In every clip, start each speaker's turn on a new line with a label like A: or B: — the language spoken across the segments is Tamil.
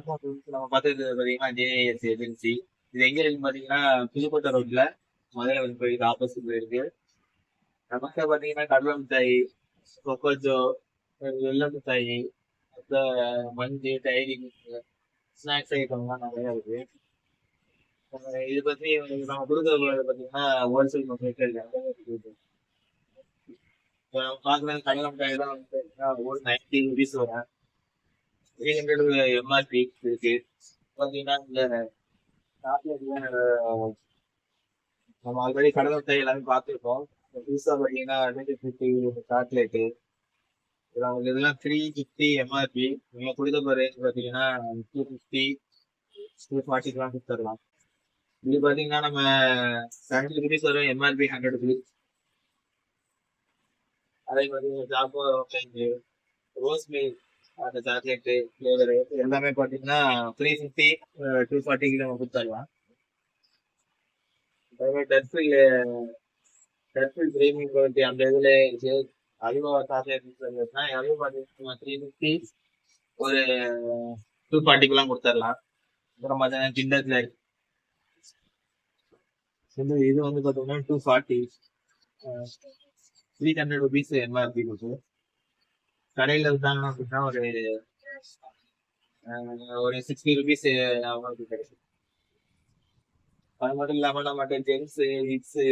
A: வணக்கம் friends. நம்ம பார்த்தது பார்த்தீங்கன்னா ஜேஎஸ் ஏஜென்சி. இது எங்க இருக்குன்னு பார்த்தீங்கன்னா புதுக்கோட்டை ரோட்ல மதுரை கோயிலுக்கு ஆப்போசிட்ல இருக்கு. நமக்கு பார்த்தீங்கன்னா கடலை மிட்டாய், கொக்கோஜோ, வெள்ளை மிட்டாய், அப்புறம் மஞ்சு, டைரி ஸ்நாக்ஸ் ஐட்டம்லாம் நிறைய இருக்கு. இது பத்தி நம்ம கொடுக்குறது பார்த்தீங்கன்னா ஹோல்சேல் மார்க்கெட் இருக்காங்க. இப்போ நம்ம பார்க்குறது கடலை மிட்டாய் தான் வந்து ஒரு 90 ருபீஸ் வரும். 300 எம்ஆர்பி இருக்கு. பார்த்தீங்கன்னா இந்த சாக்லேட்ல நம்ம ஆல்ரெடி கடலை மிட்டாய் எல்லாமே பார்த்துருக்கோம். புதுசாக பார்த்தீங்கன்னா 250 சாக்லேட்டு இதெல்லாம் 350 எம்ஆர்பி. நீங்கள் கொடுத்த ரேஞ்ச் பார்த்தீங்கன்னா 250 240 கொடுத்துடலாம். இது பார்த்தீங்கன்னா நம்ம 70 ருபீஸ் வரும், எம்ஆர்பி 100 ருபீஸ். அதே மாதிரி ஜாப்போ ரோஸ் மில்க் அந்த சாக்லேட்டு ஃப்ளேவரு எல்லாமே பார்த்தீங்கன்னா 350 240 நம்ம கொடுத்துடலாம். அதே மாதிரி டர்ஃபில் பிரீமியம் குவாலிட்டி அந்த இதில் அல்வா சாக்லேட் இருந்துச்சுன்னா அதுவும் பார்த்தீங்கன்னா 350 ஒரு 240 கொடுத்துடலாம். அப்புறம் பார்த்தீங்கன்னா கிண்டர் ஜாய் இது வந்து பார்த்தீங்கன்னா 240 300 ருபீஸ் எம்ஆர்பி கொடுத்து கடையில் இருந்தாங்க அப்படின்னா ஒரு 60 ருபீஸ் அவங்களுக்கு கிடைக்கும். அது மட்டும் இல்லாமல் நம்மகிட்ட ஜென்ஸு கிட்ஸு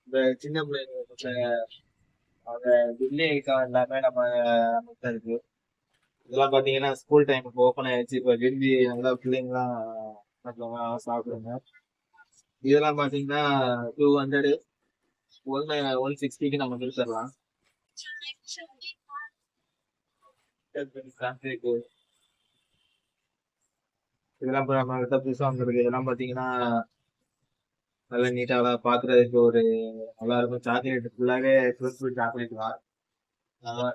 A: இந்த சின்ன பிள்ளைங்க அந்த டில்லி ஐட்டம் எல்லாமே நம்மகிட்ட இருக்கு. இதெல்லாம் பார்த்தீங்கன்னா ஸ்கூல் டைமுக்கு ஓப்பன் ஆயிடுச்சு. இப்போ விரும்பி நல்லா பிள்ளைங்களாம் சாப்பிடுங்க. இதெல்லாம் பார்த்தீங்கன்னா 200 160க்கு நம்ம கொடுத்துடலாம். இதெல்லாம் இப்போ நம்ம கிட்ட புதுசாக வந்துருக்கு. இதெல்லாம் பார்த்தீங்கன்னா நல்லா நீட்டாக பார்க்குறதுக்கு ஒரு நல்லா இருக்கும். சாக்லேட் ஃபுல்லாகவே ஃப்ரூட் சாக்லேட் தான். நல்லா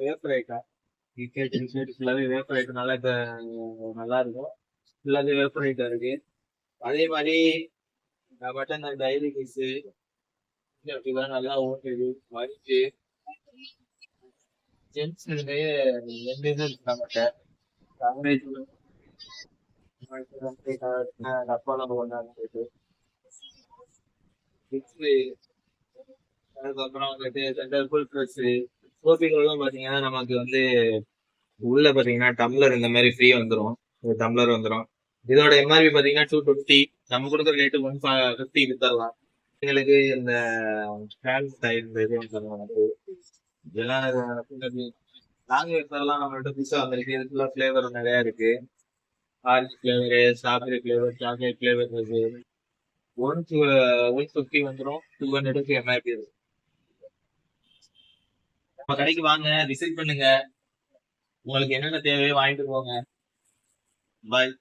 A: வேப்பர் ஐட்டம் ஃபுல்லாகவே வேப்பர் ஐட்டம்னால இப்போ நல்லா இருக்கும். ஃபுல்லாகவே வேப்பர் ஐட்டம் இருக்கு. அதே மாதிரி நம்மகிட்ட இந்த டைரி மில்க்ஸு நல்லா ஓட்டுது மரிச்சு ஜென்ஸ்லயே 2 இது இருக்கு நம்மகிட்ட. டப்பால ஒன்று அதுக்கப்புறம் வந்துட்டு சென்டர் ஃபுல் ப்ளஸ் கோபிகளும் பார்த்தீங்கன்னா நமக்கு வந்து உள்ள பார்த்தீங்கன்னா டம்ளர் இந்த மாதிரி ஃப்ரீ வந்துடும். ஒரு டம்ளர் வந்துடும். இதோட எம்ஆர்பி பார்த்தீங்கன்னா 250. நம்ம கொடுக்குற ரேட்டு 150 வித்தரலாம். எங்களுக்கு இந்த ஃபேன் ஸ்டைல் இந்த இது வந்து இதெல்லாம் நாங்க வித்தரலாம். நம்மள்ட்ட புதுசாக வந்திருக்கு. இதுக்குள்ள ஃப்ளேவர் நிறையா இருக்கு. Orange flavour, strawberry flavour, chocolate flavour இருக்கு. 150 வந்துடும். 200க்கு எம்ஆர்பி இருக்கு. நம்ம கடைக்கு வாங்க, விசிட் பண்ணுங்க. உங்களுக்கு என்னென்ன தேவையோ வாங்கிட்டு போங்க. பாய்.